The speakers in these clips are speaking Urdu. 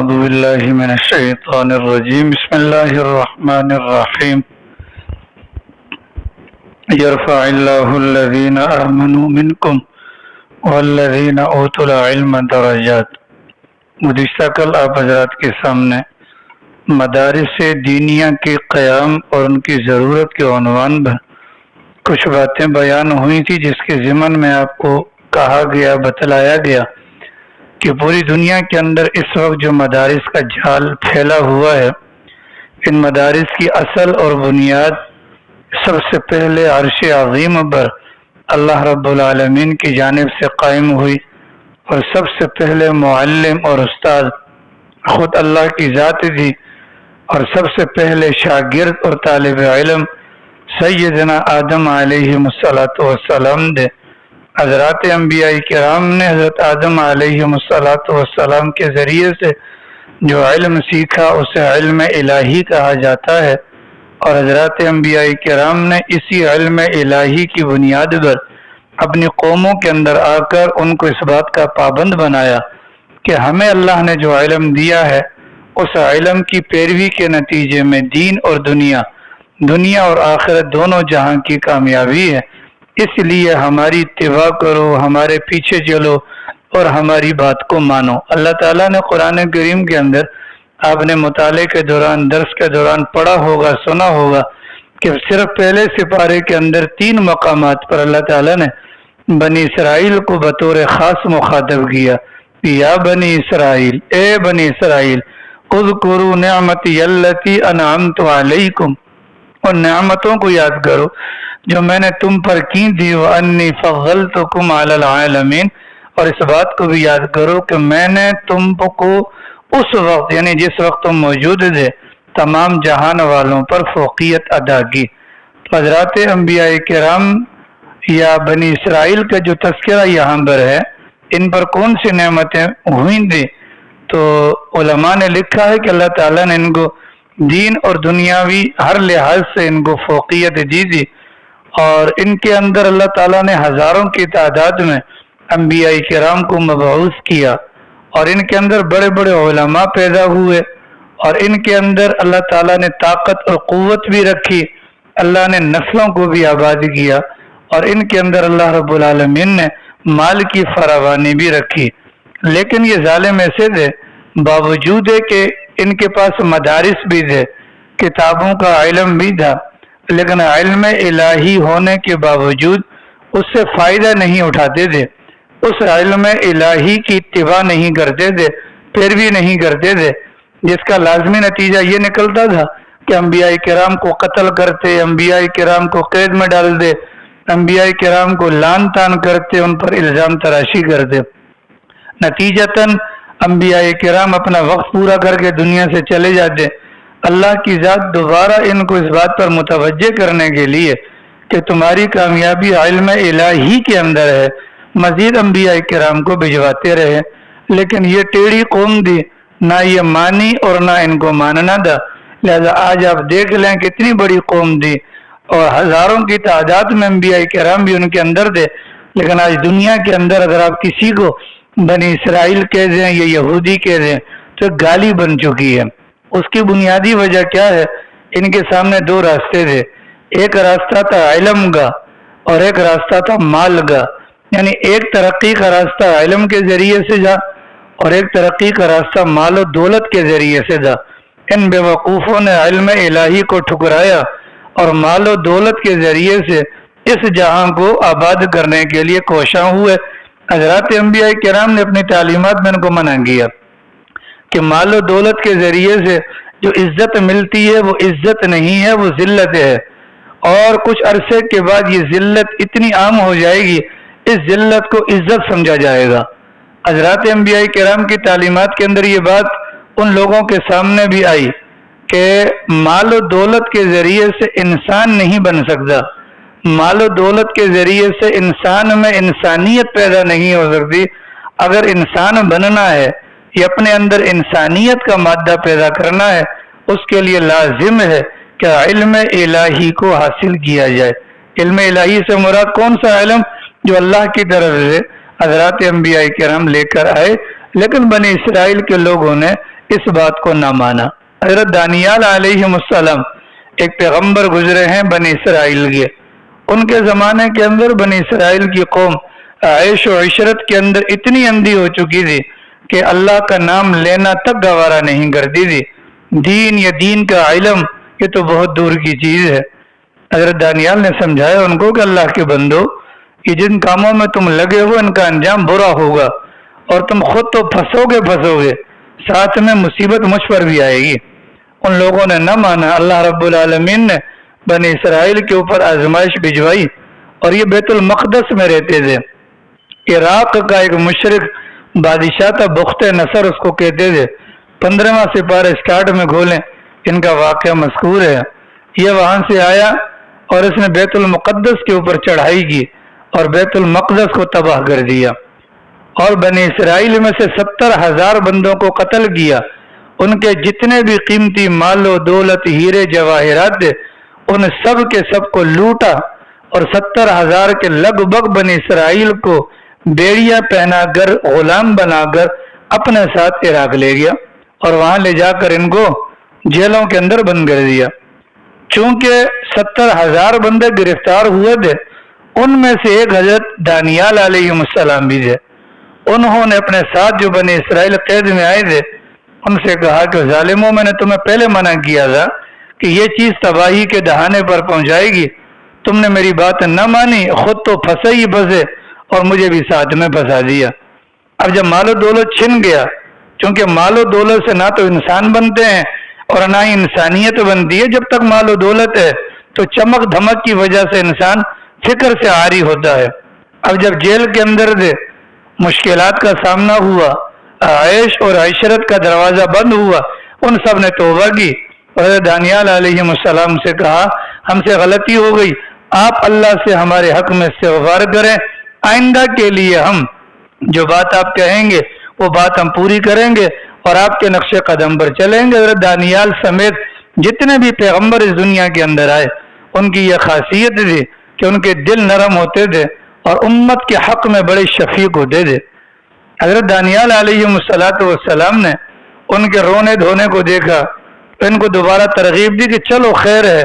أعوذ بالله من الشيطان الرجيم بسم الله الرحمن الرحيم يرفع الله الذين آمنوا منكم والذين أوتوا العلم درجات۔ گزشتہ کل آپ حضرات کے سامنے مدارس دینیہ کے قیام اور ان کی ضرورت کے عنوان پر کچھ باتیں بیان ہوئی تھی، جس کے ضمن میں آپ کو کہا گیا، بتلایا گیا کہ پوری دنیا کے اندر اس وقت جو مدارس کا جال پھیلا ہوا ہے، ان مدارس کی اصل اور بنیاد سب سے پہلے عرش عظیم پر اللہ رب العالمین کی جانب سے قائم ہوئی، اور سب سے پہلے معلم اور استاد خود اللہ کی ذات تھی، اور سب سے پہلے شاگرد اور طالب علم سیدنا آدم علیہ السلام دے۔ حضرات انبیاء کرام نے حضرت آدم علیہ السلام کے ذریعے سے جو علم سیکھا اسے علم الہی کہا جاتا ہے، اور حضرات انبیاء کرام نے اسی علم الہی کی بنیاد پر اپنی قوموں کے اندر آ کر ان کو اس بات کا پابند بنایا کہ ہمیں اللہ نے جو علم دیا ہے اس علم کی پیروی کے نتیجے میں دین اور دنیا اور آخرت دونوں جہاں کی کامیابی ہے، اس لیے ہماری اتباع کرو، ہمارے پیچھے چلو اور ہماری بات کو مانو۔ اللہ تعالیٰ نے قرآن کریم کے اندر آپ نے مطالعے کے دوران، درس کے دوران پڑھا ہوگا، سنا ہوگا کہ صرف پہلے سپارے کے اندر 3 مقامات پر اللہ تعالیٰ نے بنی اسرائیل کو بطور خاص مخاطب کیا، یا بنی اسرائیل، اے بنی اسرائیل، اذکروا نعمتی التی انعمت علیکم، اور نعمتوں کو یاد کرو جو میں نے تم پر کی تھی، وانی فضلتکم علی العالمین، اور اس بات کو بھی یاد کرو کہ میں نے تم کو اس وقت، یعنی جس وقت تم موجود تھے، تمام جہان والوں پر فوقیت ادا کی۔ حضرات انبیاء کرام یا بنی اسرائیل کا جو تذکرہ یہاں پر ہے، ان پر کون سی نعمتیں ہوئی تھی؟ تو علماء نے لکھا ہے کہ اللہ تعالیٰ نے ان کو دین اور دنیاوی ہر لحاظ سے ان کو فوقیت دی تھی، اور ان کے اندر اللہ تعالیٰ نے ہزاروں کی تعداد میں انبیاء کرام کو مبعوث کیا، اور ان کے اندر بڑے بڑے علماء پیدا ہوئے، اور ان کے اندر اللہ تعالیٰ نے طاقت اور قوت بھی رکھی، اللہ نے نسلوں کو بھی آباد کیا، اور ان کے اندر اللہ رب العالمین نے مال کی فراوانی بھی رکھی۔ لیکن یہ ظالم ایسے تھے، باوجود ہے کہ ان کے پاس مدارس بھی تھے، کتابوں کا علم بھی تھا، لیکن علم الہی ہونے کے باوجود اس سے فائدہ نہیں اٹھاتے تھے، اس علم الہی کی اتباع نہیں کرتے تھے، پیروی نہیں کرتے تھے، جس کا لازمی نتیجہ یہ نکلتا تھا کہ انبیاء کرام کو قتل کرتے، انبیاء کرام کو قید میں ڈال دے، انبیاء کرام کو لعن طعن کرتے، ان پر الزام تراشی کرتے۔ نتیجتاً انبیاء کرام اپنا وقت پورا کر کے دنیا سے چلے جاتے۔ اللہ کی ذات دوبارہ ان کو اس بات پر متوجہ کرنے کے لیے کہ تمہاری کامیابی علم الہی کے اندر ہے، مزید انبیاء کرام کو بھجواتے رہے، لیکن یہ ٹیڑھی قوم تھی، نہ یہ مانی اور نہ ان کو ماننا تھا۔ لہذا آج آپ دیکھ لیں کتنی بڑی قوم تھی، اور ہزاروں کی تعداد میں انبیاء کرام بھی ان کے اندر تھے، لیکن آج دنیا کے اندر اگر آپ کسی کو بنی اسرائیل کہہ دیں یا یہودی کہہ دیں تو گالی بن چکی ہے۔ اس کی بنیادی وجہ کیا ہے؟ ان کے سامنے 2 راستے تھے، ایک راستہ تھا علم کا اور ایک راستہ تھا مال کا، یعنی ایک ترقی کا راستہ علم کے ذریعے سے جا اور ایک ترقی کا راستہ مال و دولت کے ذریعے سے جا۔ ان بے وقوفوں نے علم الہی کو ٹھکرایا اور مال و دولت کے ذریعے سے اس جہاں کو آباد کرنے کے لیے کوشاں ہوئے۔ حضرات انبیاء کرام نے اپنی تعلیمات میں ان کو منع کیا کہ مال و دولت کے ذریعے سے جو عزت ملتی ہے وہ عزت نہیں ہے، وہ ذلت ہے، اور کچھ عرصے کے بعد یہ ذلت اتنی عام ہو جائے گی، اس ذلت کو عزت سمجھا جائے گا۔ حضرات انبیاء کرام کی تعلیمات کے اندر یہ بات ان لوگوں کے سامنے بھی آئی کہ مال و دولت کے ذریعے سے انسان نہیں بن سکتا، مال و دولت کے ذریعے سے انسان میں انسانیت پیدا نہیں ہو سکتی۔ اگر انسان بننا ہے یا اپنے اندر انسانیت کا مادہ پیدا کرنا ہے، اس کے لیے لازم ہے کہ علم الہی کو حاصل کیا جائے۔ علم الہی سے مراد کون سا علم؟ جو اللہ کی طرف سے حضرات انبیاء کرام لے کر آئے، لیکن بنی اسرائیل کے لوگوں نے اس بات کو نہ مانا۔ حضرت دانیال علیہ السلام ایک پیغمبر گزرے ہیں بنی اسرائیل کے، ان کے زمانے کے اندر بنی اسرائیل کی قوم عیش و عشرت کے اندر اتنی اندھی ہو چکی تھی کہ اللہ کا نام لینا تک گوارا نہیں کرتی تھی۔ دین یا دین کا علم یہ تو بہت دور کی چیز ہے۔ حضرت دانیال نے سمجھایا ان کو کہ اللہ کے بندو، یہ جن کاموں میں تم لگے ہو ان کا انجام برا ہوگا، اور تم خود تو پھنسو گے، ساتھ میں مصیبت مجھ پر بھی آئے گی۔ ان لوگوں نے نہ مانا۔ اللہ رب العالمین نے بنی اسرائیل کے اوپر آزمائش بھجوائی، اور یہ بیت المقدس میں رہتے تھے۔ عراق کا ایک مشرک بادشاہ تھا، بخت نصر اس کو کہتے تھے۔ 15واں سپارہ اسٹارٹ میں کھولیں، ان کا واقعہ مذکور ہے۔ یہ وہاں سے آیا اور اس نے بیت المقدس کے اوپر چڑھائی کی اور بیت المقدس کو تباہ کر دیا، اور بنی اسرائیل میں سے 70,000 بندوں کو قتل کیا۔ ان کے جتنے بھی قیمتی مال و دولت، ہیرے جواہرات تھے، ان سب کے سب کو لوٹا، اور 70,000 کے لگ بھگ بنی اسرائیل کو بیڑیاں پہنا کر، غلام بنا کر اپنے ساتھ عراق لے گیا، اور وہاں لے جا کر ان کو جیلوں کے اندر بند کر دیا۔ چونکہ 70,000 بندے گرفتار ہوئے تھے، ان میں سے ایک حضرت دانیال علیہ السلام بھی تھے۔ انہوں نے اپنے ساتھ جو بنی اسرائیل قید میں آئے تھے ان سے کہا کہ ظالموں، میں نے تمہیں پہلے منع کیا تھا کہ یہ چیز تباہی کے دہانے پر پہنچائے گی، تم نے میری بات نہ مانی، خود تو پھنسے ہی پھنسے اور مجھے بھی ساتھ میں پھنسا دیا۔ اب جب مال و دولت چھن گیا، چونکہ مال و دولت سے نہ تو انسان بنتے ہیں اور نہ ہی انسانیت بنتی ہے، جب تک مال و دولت ہے تو چمک دھمک کی وجہ سے انسان فکر سے عاری ہوتا ہے۔ اب جب جیل کے اندر تھے، مشکلات کا سامنا ہوا، عیش اور عشرت کا دروازہ بند ہوا، ان سب نے توبہ کی اور حضرت دانیال علیہ السلام سے کہا ہم سے غلطی ہو گئی، آپ اللہ سے ہمارے حق میں استغفار کریں، آئندہ کے لیے ہم جو بات آپ کہیں گے وہ بات ہم پوری کریں گے اور آپ کے نقش قدم پر چلیں گے۔ حضرت دانیال سمیت جتنے بھی پیغمبر اس دنیا کے اندر آئے، ان کی یہ خاصیت تھی کہ ان کے دل نرم ہوتے تھے اور امت کے حق میں بڑے شفیق ہوتے تھے۔ حضرت دانیال علیہ السلام نے ان کے رونے دھونے کو دیکھا، ان کو دوبارہ ترغیب دی کہ چلو خیر ہے،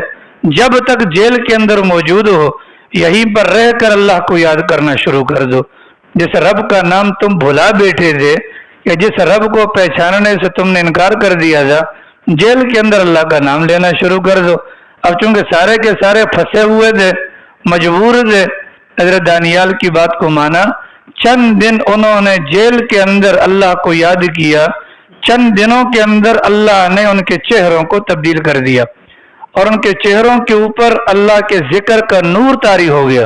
جب تک جیل کے اندر موجود ہو یہیں پر رہ کر اللہ کو یاد کرنا شروع کر دو۔ جس رب کا نام تم بھلا بیٹھے تھے یا جس رب کو پہچاننے سے تم نے انکار کر دیا تھا، جیل کے اندر اللہ کا نام لینا شروع کر دو۔ اب چونکہ سارے کے سارے پھنسے ہوئے تھے، مجبور تھے، حضرت دانیال کی بات کو مانا۔ چند دن انہوں نے جیل کے اندر اللہ کو یاد کیا، چند دنوں کے اندر اللہ نے ان کے چہروں کو تبدیل کر دیا اور ان کے چہروں کے اوپر اللہ کے ذکر کا نور طاری ہو گیا،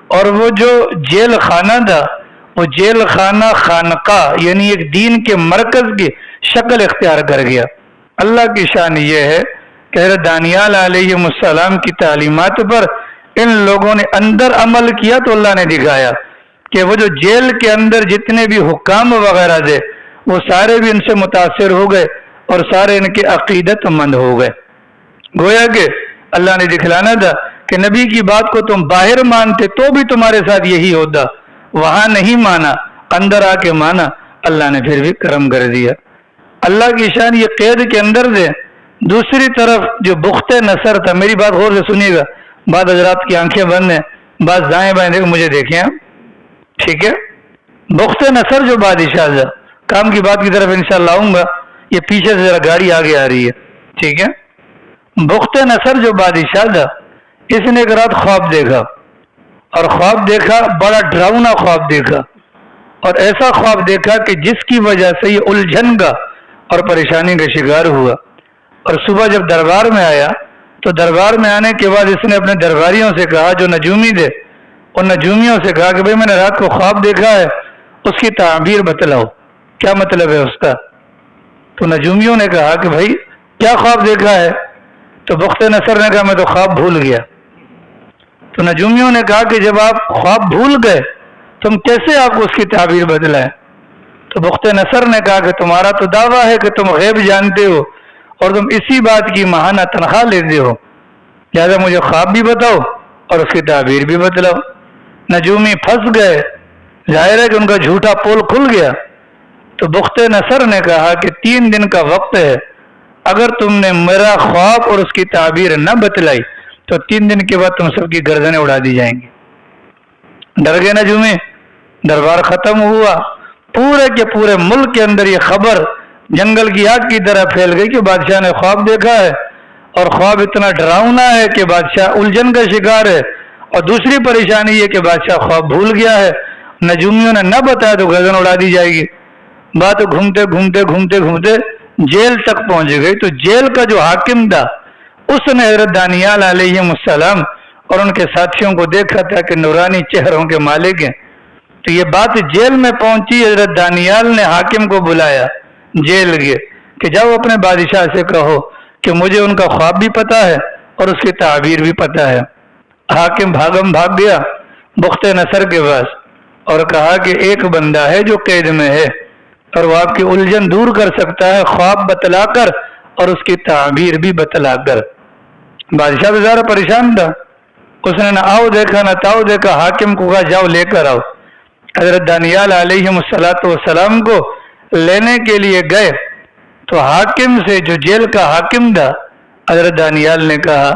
اور وہ جو جیل خانہ تھا وہ جیل خانہ خانقاہ یعنی ایک دین کے مرکز کی شکل اختیار کر گیا۔ اللہ کی شان یہ ہے کہ حضرت دانیال علیہ السلام کی تعلیمات پر ان لوگوں نے اندر عمل کیا تو اللہ نے دکھایا کہ وہ جو جیل کے اندر جتنے بھی حکام وغیرہ تھے وہ سارے بھی ان سے متاثر ہو گئے اور سارے ان کے عقیدت مند ہو گئے۔ گویا کہ اللہ نے دکھلانا تھا کہ نبی کی بات کو تم باہر مانتے تو بھی تمہارے ساتھ یہی ہوتا، وہاں نہیں مانا، اندر آ کے مانا، اللہ نے پھر بھی کرم کر دیا۔ اللہ کی شان یہ قید کے اندر تھے۔ دوسری طرف جو بخت نصر تھا، میری بات غور سے سنیے گا، بعض حضرات کی آنکھیں بند ہیں، بعض دائیں بائیں دیکھ مجھے دیکھیں آپ، ٹھیک ہے؟ بخت نصر جو بادشاہ تھا، کام کی بات کی طرف انشاءاللہ آؤں گا، یہ پیچھے سے ذرا گاڑی آگے آ رہی ہے، ٹھیک ہے؟ بخت نصر جو بادشاہ تھا، اس نے ایک رات خواب دیکھا، اور خواب دیکھا بڑا ڈراؤنا خواب دیکھا، اور ایسا خواب دیکھا کہ جس کی وجہ سے یہ الجھن کا اور پریشانی کا شکار ہوا۔ اور صبح جب دربار میں آیا تو دربار میں آنے کے بعد اس نے اپنے درباریوں سے کہا جو نجومی تھے، ان نجومیوں سے کہا کہ بھئی میں نے رات کو خواب دیکھا ہے، اس کی تعبیر بتلاؤ، کیا مطلب ہے اس کا؟ تو نجومیوں نے کہا کہ بھئی کیا خواب دیکھا ہے؟ تو بخت نصر نے کہا میں تو خواب بھول گیا۔ تو نجومیوں نے کہا کہ جب آپ خواب بھول گئے تم کیسے آپ کو اس کی تعبیر بدلائیں؟ تو بخت نصر نے کہا کہ تمہارا تو دعویٰ ہے کہ تم غیب جانتے ہو اور تم اسی بات کی ماہانہ تنخواہ لیتے ہو، لہذا مجھے خواب بھی بتاؤ اور اس کی تعبیر بھی بتلاؤ۔ نجومی پھنس گئے، ظاہر ہے کہ ان کا جھوٹا پول کھل گیا۔ تو بخت نصر نے کہا کہ 3 دن کا وقت ہے، اگر تم نے میرا خواب اور اس کی تعبیر نہ بتلائی تو 3 دن کے بعد تم سب کی گردنیں اڑا دی جائیں گی۔ ڈر گئے نجومی، دربار ختم ہوا، پورے کے پورے ملک کے اندر یہ خبر جنگل کی آگ کی طرح پھیل گئی کہ بادشاہ نے خواب دیکھا ہے، اور خواب اتنا ڈراؤنا ہے کہ بادشاہ الجھن کا شکار ہے، اور دوسری پریشانی یہ کہ بادشاہ خواب بھول گیا ہے، نجومیوں نے نہ بتایا تو گردن اڑا دی جائے گی۔ بات گھومتے گھومتے گھومتے گھومتے جیل تک پہنچ گئی، تو جیل کا جو حاکم تھا اس نے حضرت دانیال علیہ السلام اور ان کے ساتھیوں کو دیکھا تھا کہ نورانی چہروں کے مالک ہیں، تو یہ بات جیل میں پہنچی۔ حضرت دانیال نے حاکم کو بلایا جیل کے کہ جاؤ اپنے بادشاہ سے کہو کہ مجھے ان کا خواب بھی پتا ہے اور اس کی تعبیر بھی پتا ہے۔ حاکم بھاگ گیا بخت نصر کے پاس اور کہا کہ ایک بندہ ہے جو قید میں ہے اور وہ آپ کی الجھن دور کر سکتا ہے خواب بتلا کر اور اس کی تعبیر بھی بتلا کر۔ بادشاہ بھی ذرا پریشان تھا، اس نے نہ آؤ دیکھا نہ تاؤ دیکھا، حاکم کو کہا جاؤ لے کر آؤ۔ حضرت دانیال علیہ السلام کو لینے کے لیے گئے تو حاکم سے، جو جیل کا حاکم تھا، حضرت دانیال نے کہا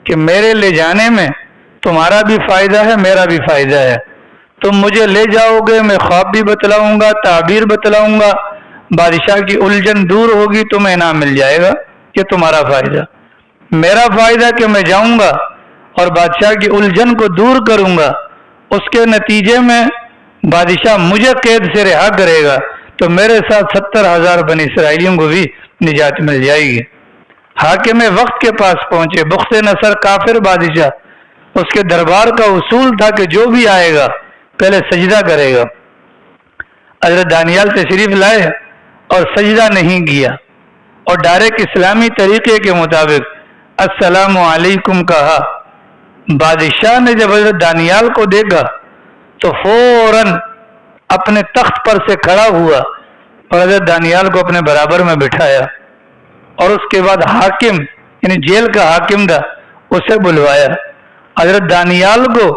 کہ میرے لے جانے میں تمہارا بھی فائدہ ہے میرا بھی فائدہ ہے، تم مجھے لے جاؤ گے، میں خواب بھی بتلاؤں گا، تعبیر بتلاؤں گا، بادشاہ کی الجھن دور ہوگی، تمہیں انعام مل جائے گا، یہ تمہارا فائدہ۔ میرا فائدہ کہ میں جاؤں گا اور بادشاہ کی الجھن کو دور کروں گا، اس کے نتیجے میں بادشاہ مجھے قید سے رہا کرے گا تو میرے ساتھ 70,000 بنی اسرائیلیوں کو بھی نجات مل جائے گی۔ حاکم وقت کے پاس پہنچے، بخت نصر کافر بادشاہ، اس کے دربار کا اصول تھا کہ جو بھی آئے گا پہلے سجدہ کرے گا۔ حضرت دانیال تشریف لائے اور سجدہ نہیں کیا اور ڈائریکٹ اسلامی طریقے کے مطابق السلام علیکم کہا۔ بادشاہ نے جب حضرت دانیال کو دیکھا تو فوراً اپنے تخت پر سے کھڑا ہوا اور حضرت دانیال کو اپنے برابر میں بٹھایا، اور اس کے بعد حاکم یعنی جیل کا حاکم تھا اسے بلوایا۔ حضرت دانیال کو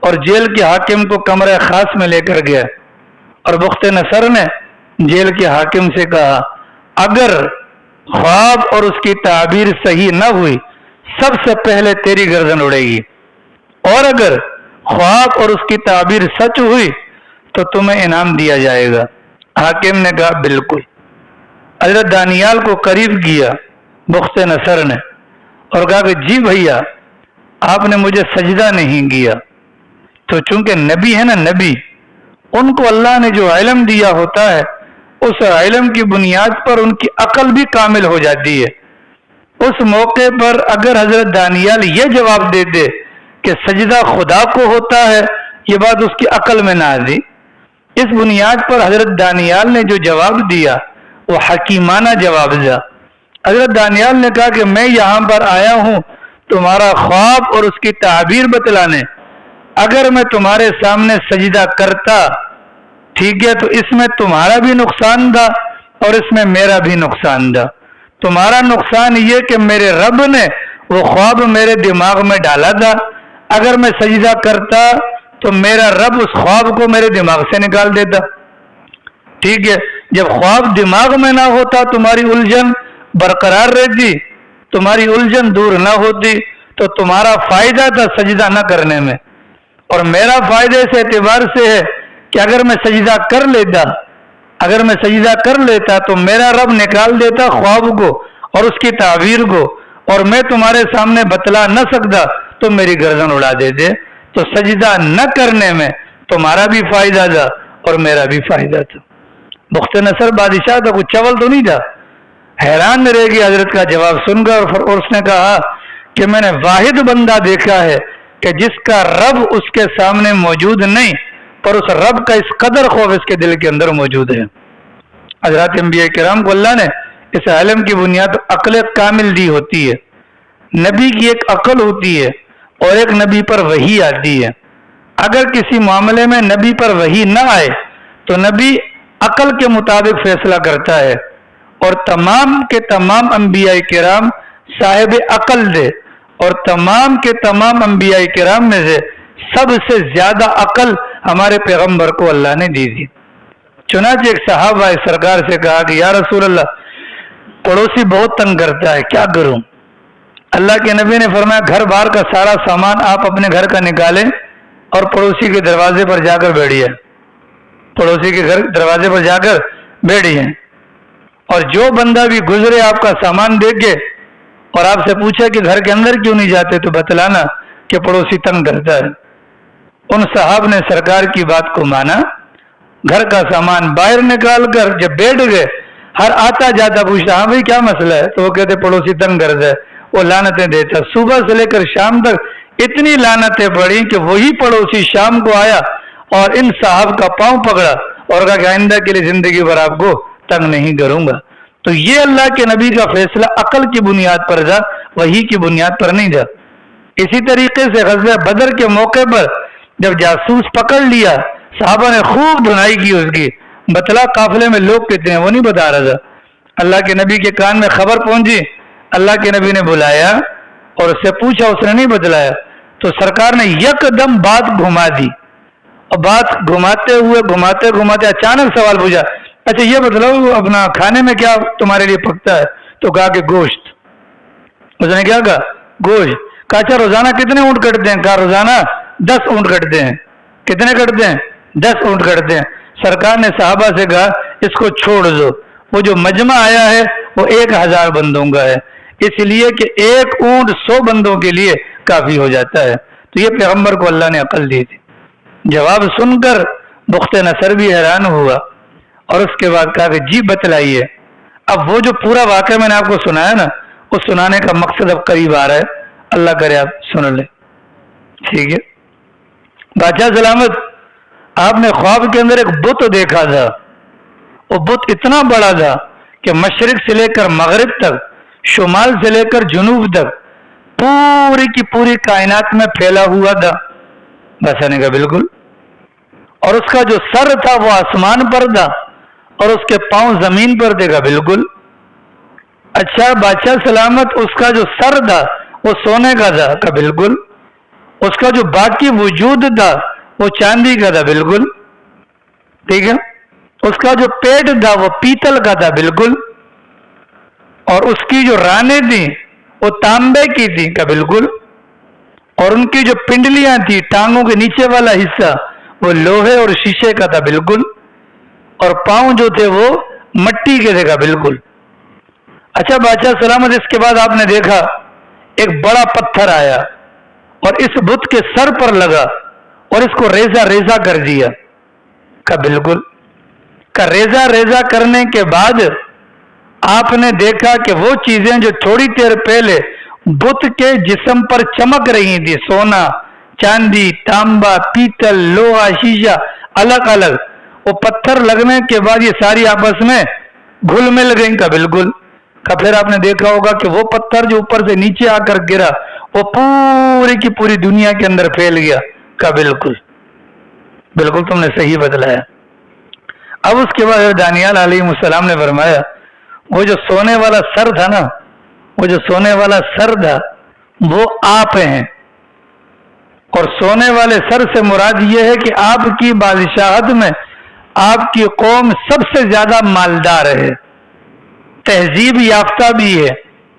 اور جیل کے حاکم کو کمرے خاص میں لے کر گیا اور بخت نصر نے جیل کے حاکم سے کہا اگر خواب اور اس کی تعبیر صحیح نہ ہوئی سب سے پہلے تیری گردن اڑے گی، اور اگر خواب اور اس کی تعبیر سچ ہوئی تو تمہیں انعام دیا جائے گا۔ حاکم نے کہا بالکل۔ حضرت دانیال کو قریب کیا بخت نصر نے اور کہا کہ جی بھیا آپ نے مجھے سجدہ نہیں کیا، تو چونکہ نبی ہے نا، نبی ان کو اللہ نے جو علم دیا ہوتا ہے اس علم کی بنیاد پر ان کی عقل بھی کامل ہو جاتی ہے۔ اس موقع پر اگر حضرت دانیال یہ جواب دے دے کہ سجدہ خدا کو ہوتا ہے، یہ بات اس کی عقل میں نہ آتی۔ اس بنیاد پر حضرت دانیال نے جو جواب دیا وہ حکیمانہ جواب دیا۔ حضرت دانیال نے کہا کہ میں یہاں پر آیا ہوں تمہارا خواب اور اس کی تعبیر بتلانے، اگر میں تمہارے سامنے سجدہ کرتا ٹھیک ہے تو اس میں تمہارا بھی نقصان تھا اور اس میں میرا بھی نقصان تھا۔ تمہارا نقصان یہ کہ میرے رب نے وہ خواب میرے دماغ میں ڈالا تھا، اگر میں سجدہ کرتا تو میرا رب اس خواب کو میرے دماغ سے نکال دیتا۔ ٹھیک ہے، جب خواب دماغ میں نہ ہوتا تمہاری الجھن برقرار رہتی، تمہاری الجھن دور نہ ہوتی، تو تمہارا فائدہ تھا سجدہ نہ کرنے میں، اور میرا فائدہ اس اعتبار سے ہے کہ اگر میں سجدہ کر لیتا تو میرا رب نکال دیتا خواب کو اور اس کی تعبیر کو، اور میں تمہارے سامنے بتلا نہ سکتا تو میری گردن اڑا دیتے۔ تو سجدہ نہ کرنے میں تمہارا بھی فائدہ تھا اور میرا بھی فائدہ تھا۔ بخت نصر بادشاہ تھا، کچھ چول تو نہیں تھا، حیران رہ گئی حضرت کا جواب سن کر، اور اس نے کہا کہ میں نے واحد بندہ دیکھا ہے کہ جس کا رب اس کے سامنے موجود نہیں پر اس رب کا اس قدر خوف اس کے دل کے اندر موجود ہے۔ حضرات انبیاء کرام کو اللہ نے اس علم کی بنیاد عقل کامل دی ہوتی ہے۔ نبی کی ایک عقل ہوتی ہے اور ایک نبی پر وحی آتی ہے۔ اگر کسی معاملے میں نبی پر وحی نہ آئے تو نبی عقل کے مطابق فیصلہ کرتا ہے، اور تمام کے تمام انبیاء کرام صاحب عقل تھے، اور تمام کے تمام انبیاء کرام میں سے سب سے زیادہ عقل ہمارے پیغمبر کو اللہ نے دی تھی۔ چنانچہ ایک صحابہ سرکار سے کہا کہ یا رسول اللہ پڑوسی بہت تنگ کرتا ہے، کیا کروں؟ اللہ کے نبی نے فرمایا گھر بار کا سارا سامان آپ اپنے گھر کا نکالیں اور پڑوسی کے دروازے پر جا کر بیٹھیے، پڑوسی کے گھر دروازے پر جا کر بیٹھیے، اور جو بندہ بھی گزرے آپ کا سامان دیکھ کے اور آپ سے پوچھے کہ گھر کے اندر کیوں نہیں جاتے تو بتلانا کہ پڑوسی تنگ کرتا ہے۔ ان صاحب نے سرکار کی بات کو مانا، گھر کا سامان باہر نکال کر جب بیٹھ گئے، ہر آتا جاتا پوچھتا ہاں بھائی کیا مسئلہ ہے، تو وہ کہتے پڑوسی تنگ کرتا ہے، وہ لعنتیں دیتا۔ صبح سے لے کر شام تک اتنی لعنتیں پڑی کہ وہی پڑوسی شام کو آیا اور ان صاحب کا پاؤں پکڑا اور کہا کہ آئندہ کے لیے زندگی بھر آپ کو تنگ نہیں کروں گا۔ تو یہ اللہ کے نبی کا فیصلہ عقل کی بنیاد پر تھا، وحی کی بنیاد پر نہیں تھا۔ اسی طریقے سے غزوہ بدر کے موقع پر جب جاسوس پکڑ لیا، صحابہ نے خوب دھنائی کی اس کی، بتلا قافلے میں لوگ کتنے ہیں، وہ نہیں بتا رہا تھا۔ اللہ کے نبی کے کان میں خبر پہنچی، اللہ کے نبی نے بلایا اور اس سے پوچھا، اس نے نہیں بتلایا، تو سرکار نے یکدم بات گھما دی، اور بات گھماتے ہوئے اچانک سوال پوچھا، اچھا یہ بتلاؤ اپنا کھانے میں کیا تمہارے لیے پکتا ہے؟ تو کہا کہ گوشت۔ اس نے کیا کہا؟ گوشت۔ کہا اچھا روزانہ کتنے اونٹ کٹتے ہیں؟ کہا روزانہ 10 اونٹ کٹتے ہیں۔ کتنے کٹتے ہیں؟ 10 اونٹ کٹتے ہیں۔ سرکار نے صحابہ سے کہا اس کو چھوڑ دو، وہ جو مجمع آیا ہے وہ 1000 بندوں کا ہے، اس لیے کہ ایک اونٹ 100 بندوں کے لیے کافی ہو جاتا ہے۔ تو یہ پیغمبر کو اللہ نے عقل دی تھی۔ جواب سن کر بخت نصر بھی حیران ہوا اور اس کے بعد کہا کہ جی بتلائیے۔ اب وہ جو پورا واقعہ میں نے آپ کو سنایا نا، اس سنانے کا مقصد اب قریب آ رہا ہے، اللہ کرے آپ سن لیں، ٹھیک ہے؟ بادشاہ سلامت، آپ نے خواب کے اندر ایک بت دیکھا تھا، وہ بت اتنا بڑا تھا کہ مشرق سے لے کر مغرب تک، شمال سے لے کر جنوب تک پوری کی پوری کائنات میں پھیلا ہوا تھا۔ بادشاہ نے کہا بالکل، اور اس کا جو سر تھا وہ آسمان پر تھا اور اس کے پاؤں زمین پر تھے۔ کہا بالکل۔ اچھا بادشاہ سلامت، اس کا جو سر تھا وہ سونے کا تھا؟ کہا بالکل۔ اس کا جو باقی وجود تھا وہ چاندی کا تھا؟ بالکل، ٹھیک ہے۔ اس کا جو پیٹ تھا وہ پیتل کا تھا؟ بالکل۔ اور اس کی جو رانیں تھیں وہ تانبے کی تھی؟ کہا بالکل۔ اور ان کی جو پنڈلیاں تھی، ٹانگوں کے نیچے والا حصہ، وہ لوہے اور شیشے کا تھا؟ بالکل۔ اور پاؤں جو تھے وہ مٹی کے تھے؟ کہا بالکل۔ اچھا بادشاہ سلامت، اس کے بعد آپ نے دیکھا ایک بڑا پتھر آیا اور اس بت کے سر پر لگا اور اس کو ریزہ ریزہ کر دیا؟ کہا بالکل۔ کہ ریزہ ریزہ کرنے کے بعد آپ نے دیکھا کہ وہ چیزیں جو تھوڑی دیر پہلے بت کے جسم پر چمک رہی تھی، سونا، چاندی، تانبا، پیتل، لوہا، شیشہ، الگ الگ، وہ پتھر لگنے کے بعد یہ ساری آپس میں گھل مل گئیں؟ کا بالکل۔ کہ پھر آپ نے دیکھا ہوگا کہ وہ پتھر جو اوپر سے نیچے آ کر گرا وہ پوری کی پوری دنیا کے اندر پھیل گیا؟ کا بالکل۔ بالکل تم نے صحیح بتلایا۔ اب اس کے بعد دانیال علیہ السلام نے فرمایا وہ جو سونے والا سر تھا نا، وہ جو سونے والا سر تھا وہ آپ ہیں، اور سونے والے سر سے مراد یہ ہے کہ آپ کی بادشاہت میں آپ کی قوم سب سے زیادہ مالدار ہے، تہذیب یافتہ بھی ہے،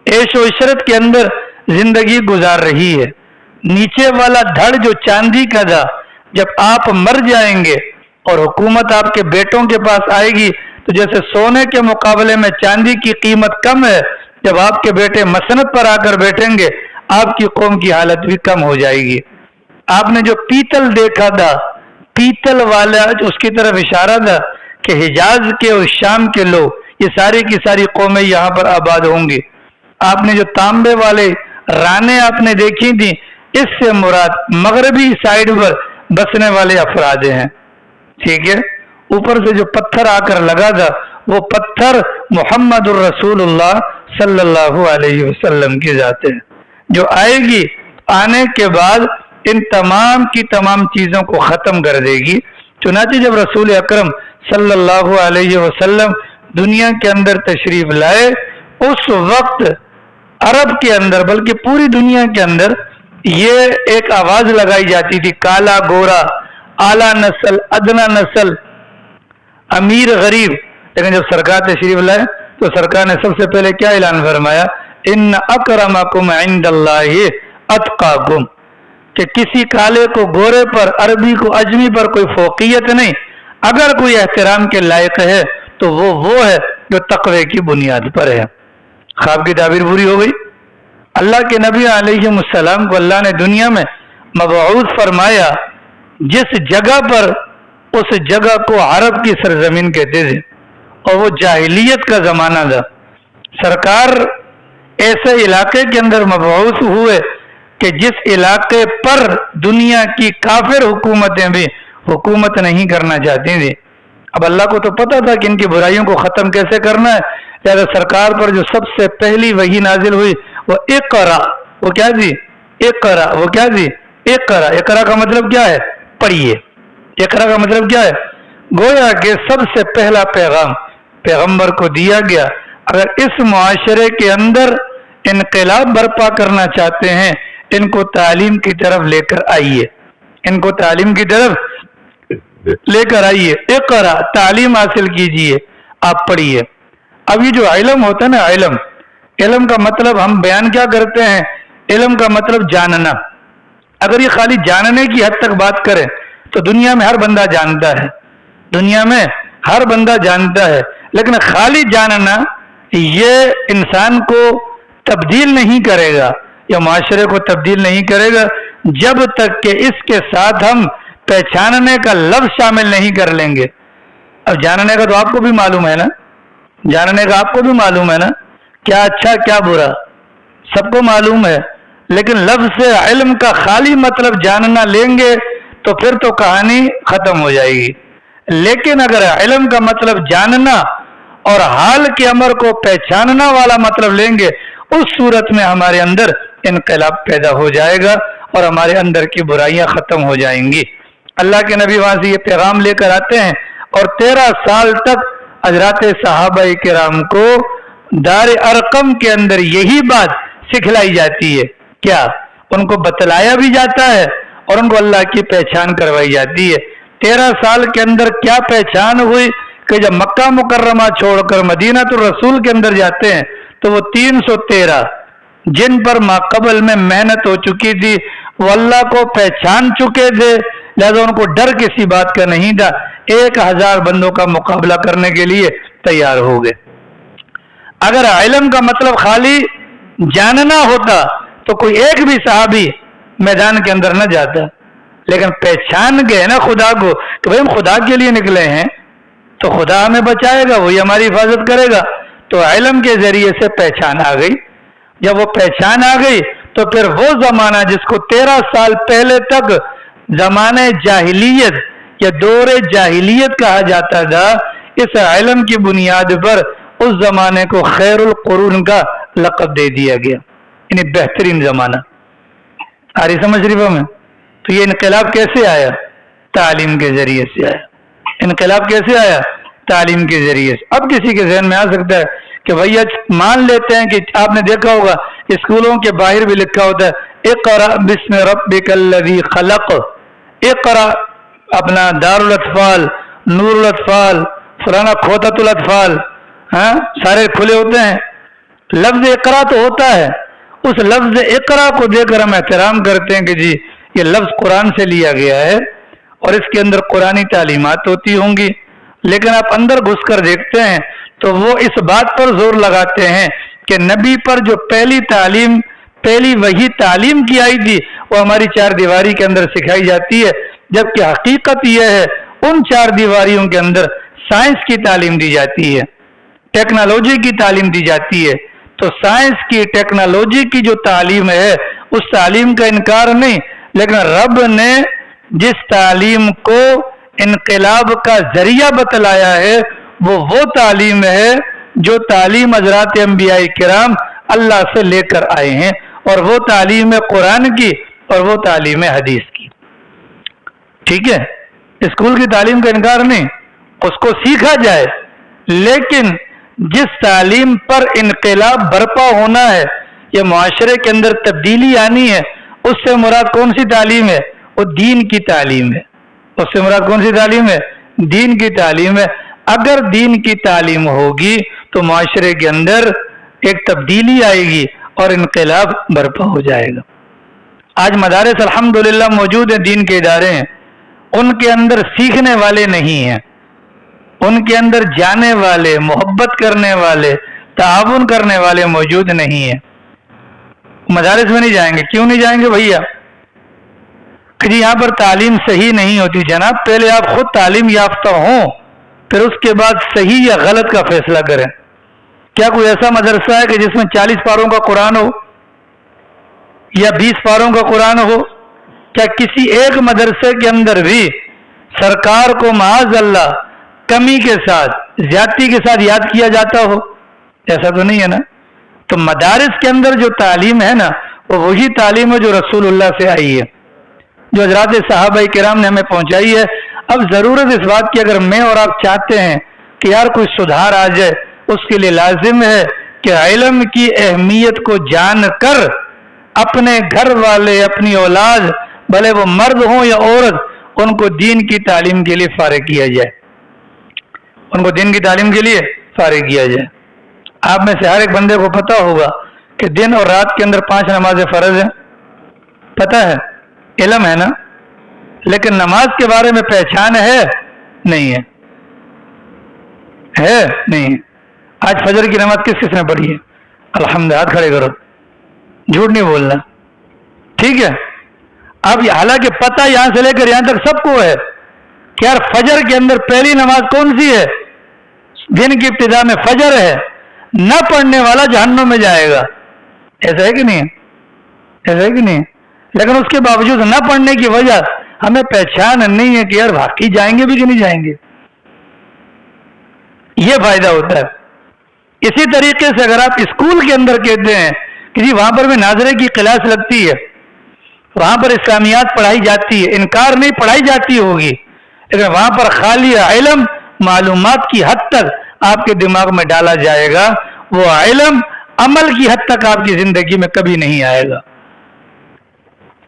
عیش و عشرت کے اندر زندگی گزار رہی ہے۔ نیچے والا دھڑ جو چاندی کا تھا، جب آپ مر جائیں گے اور حکومت آپ کے بیٹوں کے پاس آئے گی تو جیسے سونے کے مقابلے میں چاندی کی قیمت کم ہے، جب آپ کے بیٹے مسند پر آ کر بیٹھیں گے آپ کی قوم کی حالت بھی کم ہو جائے گی۔ آپ نے جو پیتل دیکھا تھا، پیتل والا اس کی طرف اشارہ تھا کہ حجاز کے اور شام کے لوگ، یہ ساری کی ساری قومیں یہاں پر آباد ہوں گی۔ آپ نے جو تانبے والے رانے آپ نے دیکھی تھی، اس سے مراد مغربی سائڈ پر بسنے والے افراد ہیں، ٹھیک ہے۔ اوپر سے جو پتھر آ کر لگا تھا وہ پتھر محمد الرسول اللہ صلی اللہ علیہ وسلم کی ذات ہے، جو آئے گی، آنے کے بعد ان تمام کی تمام چیزوں کو ختم کر دے گی۔ چنانچہ جب رسول اکرم صلی اللہ علیہ وسلم دنیا کے اندر تشریف لائے، اس وقت عرب کے اندر بلکہ پوری دنیا کے اندر یہ ایک آواز لگائی جاتی تھی، کالا گورا، اعلیٰ نسل، ادنا نسل، امیر غریب. لیکن جب سرکار تشریف لائے تو سرکار نے سب سے پہلے کیا اعلان فرمایا؟ ان اکرمکم عند اللہ اتقاکم، کہ کسی کالے کو گورے پر، عربی کو اجمی پر کوئی فوقیت نہیں. اگر کوئی احترام کے لائق ہے تو وہ ہے جو تقوی کی بنیاد پر ہے. خواب کی تعبیر پوری ہو گئی. اللہ کے نبی علیہ السلام کو اللہ نے دنیا میں مبعوث فرمایا جس جگہ پر، اس جگہ کو عرب کی سرزمین کہتے تھے اور وہ جاہلیت کا زمانہ تھا. سرکار ایسے علاقے کے اندر مبعوث ہوئے کہ جس علاقے پر دنیا کی کافر حکومتیں بھی حکومت نہیں کرنا چاہتی تھی. اب اللہ کو تو پتا تھا کہ ان کی برائیوں کو ختم کیسے کرنا ہے، لہذا سرکار پر جو سب سے پہلی وحی نازل ہوئی وہ اقرا. وہ کیا تھی؟ اقرا. وہ کیا تھی؟ اقرا. اقرا کا مطلب کیا ہے؟ پڑھیے. اقرا کا مطلب کیا ہے؟ گویا کہ سب سے پہلا پیغام پیغمبر کو دیا گیا. اگر اس معاشرے کے اندر انقلاب برپا کرنا چاہتے ہیں، ان کو تعلیم کی طرف لے کر آئیے. ان کو تعلیم کی طرف لے کر آئیے. اقرا، تعلیم حاصل کیجئے، آپ پڑھیے. اب یہ جو علم ہوتا ہے نا، علم کا مطلب ہم بیان کیا کرتے ہیں؟ علم کا مطلب جاننا. اگر یہ خالی جاننے کی حد تک بات کریں تو دنیا میں ہر بندہ جانتا ہے، دنیا میں ہر بندہ جانتا ہے. لیکن خالی جاننا یہ انسان کو تبدیل نہیں کرے گا یا معاشرے کو تبدیل نہیں کرے گا جب تک کہ اس کے ساتھ ہم پہچاننے کا لفظ شامل نہیں کر لیں گے. اب جاننے کا تو آپ کو بھی معلوم ہے نا، جاننے کا آپ کو بھی معلوم ہے نا، کیا اچھا کیا برا سب کو معلوم ہے. لیکن لفظ سے علم کا خالی مطلب جاننا لیں گے تو پھر تو کہانی ختم ہو جائے گی. لیکن اگر علم کا مطلب جاننا اور حال کے امر کو پہچاننا والا مطلب لیں گے، اس صورت میں ہمارے اندر انقلاب پیدا ہو جائے گا اور ہمارے اندر کی برائیاں ختم ہو جائیں گی. اللہ کے نبی وہاں سے یہ پیغام لے کر آتے ہیں اور 13 سال تک حضرات صحابہ کرام کو دار ارقم کے اندر یہی بات سکھلائی جاتی ہے. کیا؟ ان کو بتلایا بھی جاتا ہے اور ان کو اللہ کی پہچان کروائی جاتی ہے. 13 سال کے اندر کیا پہچان ہوئی کہ جب مکہ مکرمہ چھوڑ کر مدینہ الرسول کے اندر جاتے ہیں تو وہ 313 جن پر ماقبل میں محنت ہو چکی تھی وہ اللہ کو پہچان چکے تھے، لہذا ان کو ڈر کسی بات کا نہیں تھا. 1000 بندوں کا مقابلہ کرنے کے لیے تیار ہو گئے. اگر علم کا مطلب خالی جاننا ہوتا تو کوئی ایک بھی صحابی میدان کے اندر نہ جاتا. لیکن پہچان گئے نا خدا کو کہ بھئی ہم خدا کے لیے نکلے ہیں تو خدا ہمیں بچائے گا، وہی ہماری حفاظت کرے گا. تو علم کے ذریعے سے پہچان آ گئی. جب وہ پہچان آ گئی تو پھر وہ زمانہ جس کو 13 سال پہلے تک زمانے جاہلیت یا دور جاہلیت کہا جاتا تھا، اس علم کی بنیاد پر اس زمانے کو خیر القرون کا لقب دے دیا گیا، یعنی بہترین زمانہ. آ رہی سمجھ رہی میں؟ تو یہ انقلاب کیسے آیا؟ تعلیم کے ذریعے سے آیا. انقلاب کیسے آیا؟ تعلیم کے ذریعے سے. اب کسی کے ذہن میں آ سکتا ہے کہ بھیا مان لیتے ہیں کہ آپ نے دیکھا ہوگا اسکولوں کے باہر بھی لکھا ہوتا ہے اقرا بسم ربک الذی خلق. اقرا اپنا دار الاطفال، نور الاطفال، فلانا کھوتت الاطفال، ہاں سارے کھلے ہوتے ہیں. لفظ اقرا تو ہوتا ہے، اس لفظ اقرا کو دے کر ہم احترام کرتے ہیں کہ جی یہ لفظ قرآن سے لیا گیا ہے اور اس کے اندر قرآنی تعلیمات ہوتی ہوں گی. لیکن آپ اندر گھس کر دیکھتے ہیں تو وہ اس بات پر زور لگاتے ہیں کہ نبی پر جو پہلی تعلیم، پہلی وحی تعلیم کی آئی تھی وہ ہماری 4 دیواری کے اندر سکھائی جاتی ہے، جبکہ حقیقت یہ ہے ان 4 دیواریوں کے اندر سائنس کی تعلیم دی جاتی ہے، ٹیکنالوجی کی تعلیم دی جاتی ہے. تو سائنس کی، ٹیکنالوجی کی جو تعلیم ہے اس تعلیم کا انکار نہیں، لیکن رب نے جس تعلیم کو انقلاب کا ذریعہ بتلایا ہے وہ تعلیم ہے جو تعلیم حضرات انبیاء کرام اللہ سے لے کر آئے ہیں، اور وہ تعلیم ہے قرآن کی اور وہ تعلیم ہے حدیث کی. ٹھیک ہے؟ اسکول کی تعلیم کا انکار نہیں، اس کو سیکھا جائے، لیکن جس تعلیم پر انقلاب برپا ہونا ہے یا معاشرے کے اندر تبدیلی آنی ہے، اس سے مراد کون سی تعلیم ہے؟ وہ دین کی تعلیم ہے. اس سے مراد کون سی تعلیم ہے؟ دین کی تعلیم ہے. اگر دین کی تعلیم ہوگی تو معاشرے کے اندر ایک تبدیلی آئے گی اور انقلاب برپا ہو جائے گا۔ آج مدارس الحمدللہ موجود ہیں، دین کے ادارے ہیں، ان کے اندر سیکھنے والے نہیں ہیں، ان کے اندر جانے والے، محبت کرنے والے، تعاون کرنے والے موجود نہیں ہیں۔ مدارس میں نہیں جائیں گے، کیوں نہیں جائیں گے بھیا؟ کہ جی یہاں پر تعلیم صحیح نہیں ہوتی۔ جناب پہلے آپ خود تعلیم یافتہ ہوں، پھر اس کے بعد صحیح یا غلط کا فیصلہ کریں۔ کیا کوئی ایسا مدرسہ ہے کہ جس میں 40 پاروں کا قرآن ہو یا 20 پاروں کا قرآن ہو؟ کیا کسی ایک مدرسے کے اندر بھی سرکار کو معاذ اللہ کمی کے ساتھ، زیادتی کے ساتھ یاد کیا جاتا ہو؟ ایسا تو نہیں ہے نا۔ تو مدارس کے اندر جو تعلیم ہے نا، وہ وہی تعلیم ہے جو رسول اللہ سے آئی ہے، جو حضرات صحابہ کرام نے ہمیں پہنچائی ہے۔ اب ضرورت اس بات کی، اگر میں اور آپ چاہتے ہیں کہ یار کوئی سدھار آ جائے، اس کے لیے لازم ہے کہ علم کی اہمیت کو جان کر اپنے گھر والے، اپنی اولاد، بھلے وہ مرد ہوں یا عورت، ان کو دین کی تعلیم کے لیے فارغ کیا جائے، ان کو دین کی تعلیم کے لیے فارغ کیا جائے۔ آپ میں سے ہر ایک بندے کو پتہ ہوگا کہ دن اور رات کے اندر 5 نمازیں فرض ہیں، پتہ ہے، علم ہے نا، لیکن نماز کے بارے میں پہچان ہے نہیں ہے، ہے نہیں ہے۔ آج فجر کی نماز کس کس نے پڑھی ہے؟ الحمدللہ، ہاتھ کھڑے کرو، جھوٹ نہیں بولنا، ٹھیک ہے؟ اب حالانکہ پتہ یہاں سے لے کر یہاں تک سب کو ہے کہ یار فجر کے اندر پہلی نماز کون سی ہے؟ دن کی ابتدا میں فجر ہے، نہ پڑھنے والا جہنم میں جائے گا۔ ایسا ہے کہ نہیں؟ ایسا ہے کہ نہیں؟ لیکن اس کے باوجود نہ پڑھنے کی وجہ ہمیں پہچان نہیں ہے کہ یار واقعی جائیں گے بھی کہ نہیں جائیں گے۔ یہ فائدہ ہوتا ہے۔ اسی طریقے سے اگر آپ اسکول کے اندر کہتے ہیں کہ جی وہاں پر بھی ناظرے کی کلاس لگتی ہے، وہاں پر اسلامیات پڑھائی جاتی ہے، انکار نہیں، پڑھائی جاتی ہوگی، لیکن وہاں پر خالی علم، معلومات کی حد تک آپ کے دماغ میں ڈالا جائے گا، وہ علم عمل کی حد تک آپ کی زندگی میں کبھی نہیں آئے گا۔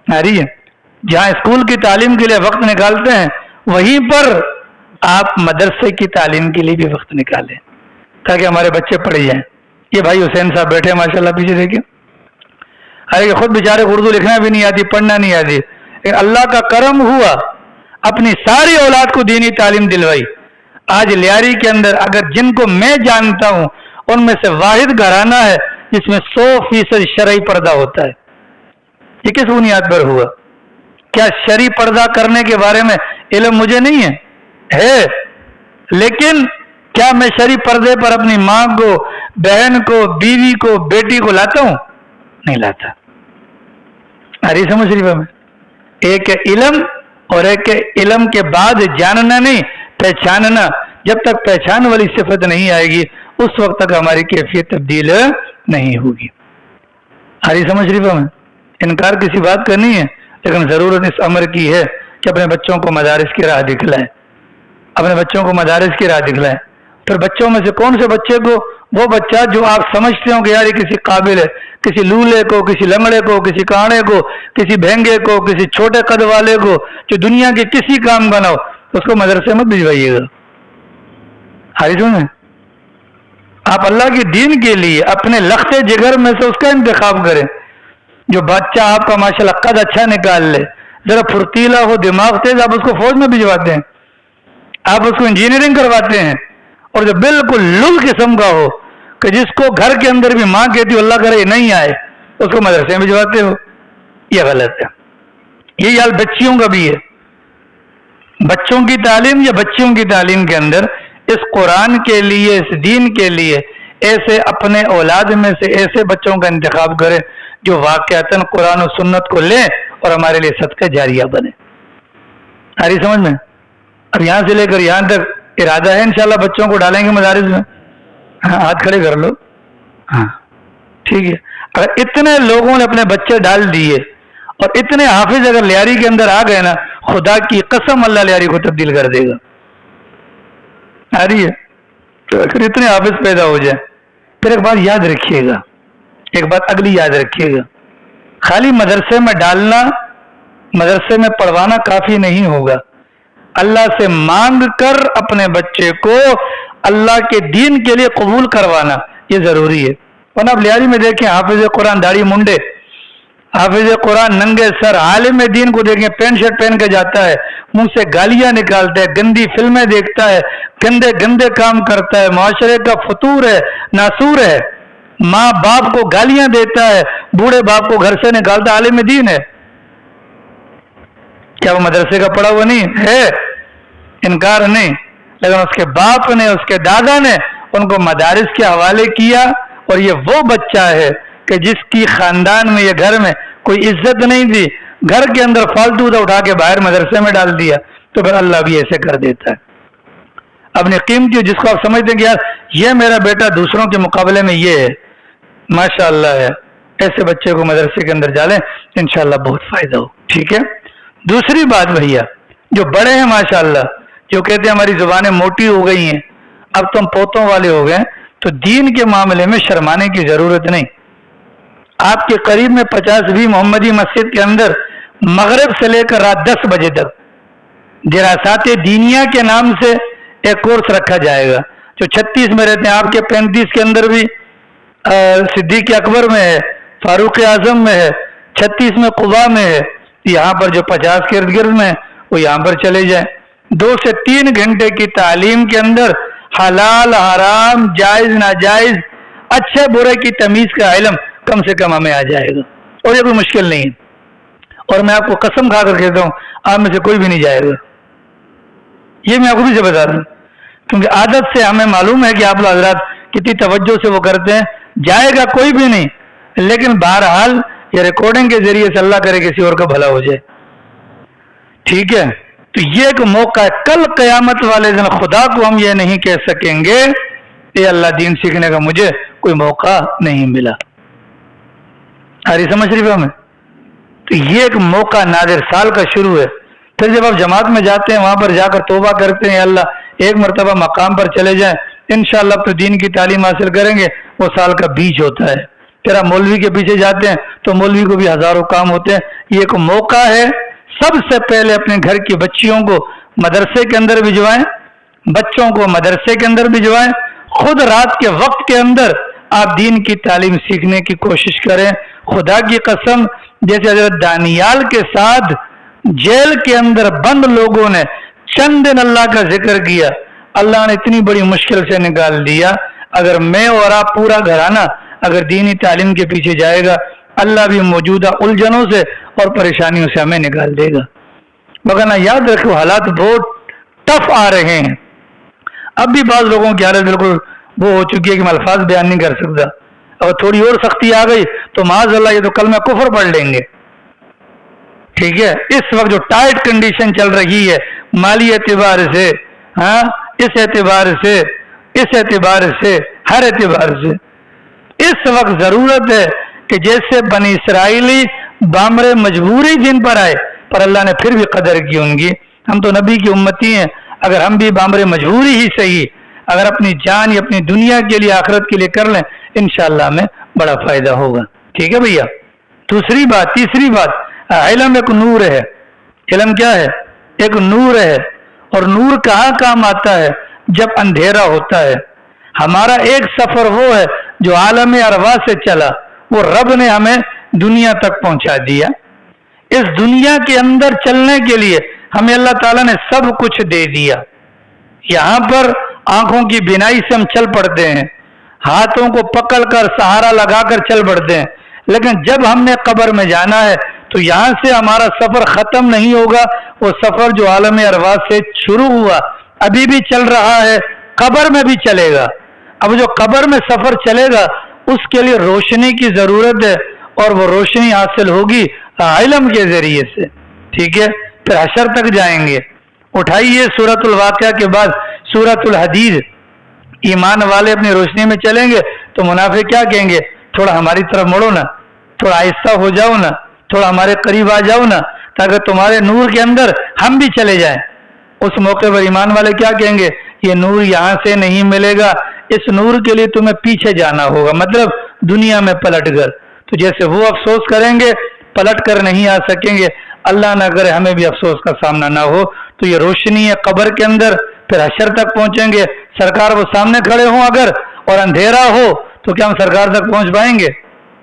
آ رہی ہے؟ جہاں اسکول کی تعلیم کے لیے وقت نکالتے ہیں، وہیں پر آپ مدرسے کی تعلیم کے لیے بھی وقت نکالیں تاکہ ہمارے بچے پڑھ جائیں۔ یہ بھائی حسین صاحب بیٹھے ہیں ماشاءاللہ، پیچھے دیکھیں، ارے خود بیچارے اردو لکھنا بھی نہیں آتی، پڑھنا نہیں آتی، اللہ کا کرم ہوا، اپنی ساری اولاد کو دینی تعلیم دلوائی۔ آج لیاری کے اندر اگر جن کو میں جانتا ہوں، ان میں سے واحد گھرانہ ہے جس میں 100% شرعی پردہ ہوتا ہے۔ یہ کس بنیاد پر ہوا؟ کیا شرعی پردہ کرنے کے بارے میں علم مجھے نہیں ہے، لیکن کیا میں شرعی پردے پر اپنی ماں کو، بہن کو، بیوی کو، بیٹی کو لاتا ہوں؟ نہیں لاتا۔ ارے سمجھ رہی میں، ایک علم اور ایک علم کے بعد جاننا نہیں، پہچاننا۔ جب تک پہچان والی صفت نہیں آئے گی، اس وقت تک ہماری کیفیت تبدیل نہیں ہوگی۔ ارے سمجھ رہی میں، انکار کسی بات کا نہیں ہے، لیکن ضرورت اس امر کی ہے کہ اپنے بچوں کو مدارس کی راہ دکھلائیں، اپنے بچوں کو مدارس کی راہ دکھلائیں۔ پھر بچوں میں سے کون سے بچے کو؟ وہ بچہ جو آپ سمجھتے ہو کہ یار یہ کسی قابل ہے، کسی لولے کو، کسی لنگڑے کو، کسی کانے کو، کسی بھینگے کو، کسی چھوٹے قد والے کو، جو دنیا کے کسی کام کا نہ ہو، اس کو مدرسے مت بھجوائیے گا۔ آپ اللہ کے دین کے لیے اپنے لخت جگر میں سے اس کا انتخاب کریں۔ جو بچہ آپ کا ماشاءاللہ قد اچھا نکال لے، ذرا پھرتیلا ہو، دماغ تیز، آپ اس کو فوج میں بھجواتے ہیں، آپ اس کو انجینئرنگ کرواتے ہیں۔ اور جو بالکل لل قسم کا ہو کہ جس کو گھر کے اندر بھی ماں کہتی ہو اللہ کرے یہ نہیں آئے، اس کو مدرسے میں بھجواتے ہو، یہ غلط ہے۔ یہی حال بچیوں کا بھی ہے۔ بچوں کی تعلیم یا بچیوں کی تعلیم کے اندر اس قرآن کے لیے، اس دین کے لیے ایسے اپنے اولاد میں سے ایسے بچوں کا انتخاب کرے جو واقعتاً قرآن و سنت کو لیں اور ہمارے لیے صدقہ جاریہ بنے۔ آ رہی سمجھ میں؟ اب یہاں سے لے کر یہاں تک ارادہ ہے انشاءاللہ بچوں کو ڈالیں گے مدارس میں۔ ہاں ہاتھ کھڑے کر لو، ہاں ٹھیک ہے۔ اگر اتنے لوگوں نے اپنے بچے ڈال دیے اور اتنے حافظ اگر لیاری کے اندر آ گئے نا، خدا کی قسم اللہ لیاری کو تبدیل کر دے گا۔ آ رہی ہے؟ تو اگر اتنے حافظ پیدا ہو جائے، پھر ایک بات یاد رکھیے گا، ایک بات اگلی یاد رکھیے گا، خالی مدرسے میں ڈالنا، مدرسے میں پڑھوانا کافی نہیں ہوگا۔ اللہ سے مانگ کر اپنے بچے کو اللہ کے دین کے لیے قبول کروانا یہ ضروری ہے. ورنہ آپ لیاری میں دیکھیں حافظ قرآن داڑھی منڈے، حافظ قرآن ننگے سر، عالم دین کو دیکھیں پینٹ شرٹ پہن کے جاتا ہے، منہ سے گالیاں نکالتا ہے، گندی فلمیں دیکھتا ہے، گندے گندے کام کرتا ہے، معاشرے کا فطور ہے، ناسور ہے، ماں باپ کو گالیاں دیتا ہے، بوڑھے باپ کو گھر سے نکالتا ہے، عالم دین ہے. کیا وہ مدرسے کا پڑھا ہوا نہیں ہے؟ انکار نہیں، لیکن اس کے باپ نے، اس کے دادا نے ان کو مدارس کے حوالے کیا، اور یہ وہ بچہ ہے کہ جس کی خاندان میں، یہ گھر میں کوئی عزت نہیں تھی، گھر کے اندر فالتو تھا، اٹھا کے باہر مدرسے میں ڈال دیا، تو پھر اللہ بھی ایسے کر دیتا ہے. اپنی قیمتی جس کو آپ سمجھتے ہیں کہ یار یہ میرا بیٹا دوسروں کے مقابلے میں یہ ہے، ماشاء اللہ ہے، ایسے بچے کو مدرسے کے اندر ڈالیں، انشاءاللہ بہت فائدہ ہو. ٹھیک ہے. دوسری بات بھیا، جو بڑے ہیں ماشاءاللہ، جو کہتے ہیں ہماری زبانیں موٹی ہو گئی ہیں، اب تو ہم پوتوں والے ہو گئے، تو دین کے معاملے میں شرمانے کی ضرورت نہیں. آپ کے قریب میں 50-20 محمدی مسجد کے اندر مغرب سے لے کر رات 10 بجے تک دراسات دینیہ کے نام سے ایک کورس رکھا جائے گا. جو 36 میں رہتے ہیں، آپ کے 35 کے اندر بھی صدیق اکبر میں ہے، فاروق اعظم میں ہے، 36 میں قبا میں ہے. یہاں پر جو 50 کے ارد گرد میں وہ یہاں پر چلے جائیں. 2 سے 3 گھنٹے کی تعلیم کے اندر حلال حرام، جائز ناجائز، اچھے برے کی تمیز کا علم کم سے کم ہمیں آ جائے گا، اور یہ کوئی مشکل نہیں ہے. اور میں آپ کو قسم کھا کر کہتا ہوں آپ میں سے کوئی بھی نہیں جائے گا. یہ میں آپ کو بھی سے بتا رہا ہوں، کیونکہ عادت سے ہمیں معلوم ہے کہ آپ حضرات کتنی توجہ سے وہ کرتے ہیں. جائے گا کوئی بھی نہیں، لیکن بہرحال یہ ریکارڈنگ کے ذریعے سے اللہ کرے کسی اور کا بھلا ہو جائے. ٹھیک ہے. تو یہ ایک موقع ہے، کل قیامت والے دن خدا کو ہم یہ نہیں کہہ سکیں گے کہ اللہ دین سیکھنے کا مجھے کوئی موقع نہیں ملا. سمجھ رہی ہمیں؟ تو یہ ایک موقع نادر سال کا شروع ہے. پھر جب آپ جماعت میں جاتے ہیں، وہاں پر جا کر توبہ کرتے ہیں، اللہ ایک مرتبہ مقام پر چلے جائیں، انشاءاللہ تو دین کی تعلیم حاصل کریں گے، وہ سال کا بیج ہوتا ہے. پھر آپ مولوی کے پیچھے جاتے ہیں تو مولوی کو بھی ہزاروں کام ہوتے ہیں. یہ ایک موقع ہے، سب سے پہلے اپنے گھر کی بچیوں کو مدرسے کے اندر بھجوائیں، بچوں کو مدرسے کے اندر بھجوائیں، خود رات کے وقت کے اندر آپ دین کی تعلیم سیکھنے کی کوشش کریں. خدا کی قسم، جیسے حضرت دانیال کے ساتھ جیل کے اندر بند لوگوں نے چند دن اللہ کا ذکر کیا، اللہ نے اتنی بڑی مشکل سے نکال دیا. اگر میں اور آپ پورا گھرانہ اگر دینی تعلیم کے پیچھے جائے گا، اللہ بھی موجودہ الجھنوں سے اور پریشانیوں سے ہمیں نکال دے گا. مگر یاد رکھو حالات بہت ٹف آ رہے ہیں. اب بھی بعض لوگوں کی حالت بالکل وہ ہو چکی ہے کہ میں الفاظ بیان نہیں کر سکتا. اگر تھوڑی اور سختی آ گئی تو معاذ اللہ یہ تو کل میں کفر پڑھ لیں گے. ٹھیک ہے. اس وقت جو ٹائٹ کنڈیشن چل رہی ہے مالی اعتبار سے، اس اعتبار سے، اس اعتبار سے، ہر اعتبار سے، اس وقت ضرورت ہے کہ جیسے بنی اسرائیلی بامر مجبوری جن پر آئے، پر اللہ نے پھر بھی قدر کی ان کی. ہم تو نبی کی امتی ہیں، اگر ہم بھی بامر مجبوری ہی صحیح اگر اپنی جان یا اپنی دنیا کے لیے آخرت کے لیے کر لیں، انشاءاللہ ہمیں بڑا فائدہ ہوگا. ٹھیک ہے بھیا. دوسری بات، تیسری بات، علم ایک نور ہے. علم کیا ہے؟ ایک نور ہے. اور نور کہاں کام آتا ہے؟ جب اندھیرا ہوتا ہے. ہمارا ایک سفر وہ ہے جو عالم ارواح سے چلا، وہ رب نے ہمیں دنیا تک پہنچا دیا. اس دنیا کے اندر چلنے کے لیے ہمیں اللہ تعالیٰ نے سب کچھ دے دیا. یہاں پر آنکھوں کی بینائی سے ہم چل پڑتے ہیں، ہاتھوں کو پکڑ کر سہارا لگا کر چل پڑتے ہیں، لیکن جب ہم نے قبر میں جانا ہے تو یہاں سے ہمارا سفر ختم نہیں ہوگا. وہ سفر جو عالم ارواح سے شروع ہوا ابھی بھی چل رہا ہے، قبر میں بھی چلے گا. اب جو قبر میں سفر چلے گا اس کے لیے روشنی کی ضرورت ہے، اور وہ روشنی حاصل ہوگی علم کے ذریعے سے. ٹھیک ہے. پھر حشر تک جائیں گے. اٹھائیے سورۃ الواقعہ کے بعد سورۃ الحدید. ایمان والے اپنی روشنی میں چلیں گے تو منافق کیا کہیں گے؟ تھوڑا ہماری طرف مڑو نا، تھوڑا آہستہ ہو جاؤ نا، تھوڑا ہمارے قریب آ جاؤ نا، تاکہ تمہارے نور کے اندر ہم بھی چلے جائیں. اس موقع پر ایمان والے کیا کہیں گے؟ یہ نور یہاں سے نہیں ملے گا، اس نور کے لیے تمہیں پیچھے جانا ہوگا، مطلب دنیا میں پلٹ کر. تو جیسے وہ افسوس کریں گے، پلٹ کر نہیں آ سکیں گے، اللہ نہ کرے ہمیں بھی افسوس کا سامنا نہ ہو. تو یہ روشنی ہے قبر کے اندر، پھر حشر تک پہنچیں گے. سرکار وہ سامنے کھڑے ہوں اگر اور اندھیرا ہو تو کیا ہم سرکار تک پہنچ پائیں گے؟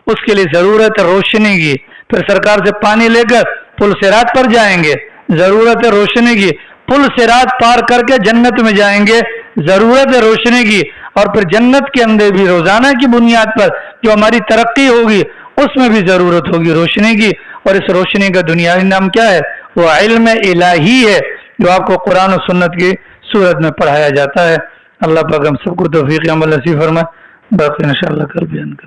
اس کے لیے ضرورت ہے روشنی کی. پھر سرکار سے پانی لے کر پل صراط پر جائیں گے، ضرورت ہے روشنی کی. پل صراط پار کر کے جنت میں جائیں گے، ضرورت ہے روشنی کی. اور پھر جنت کے اندر بھی روزانہ کی بنیاد پر جو ہماری ترقی ہوگی اس میں بھی ضرورت ہوگی روشنی کی. اور اس روشنی کا دنیاوی نام کیا ہے؟ وہ علم الہی ہے جو آپ کو قرآن و سنت کی صورت میں پڑھایا جاتا ہے. اللہ پاک ہم سب کو توفیق عمل نصیب فرمائے. باقی انشاءاللہ کل بیان کریں.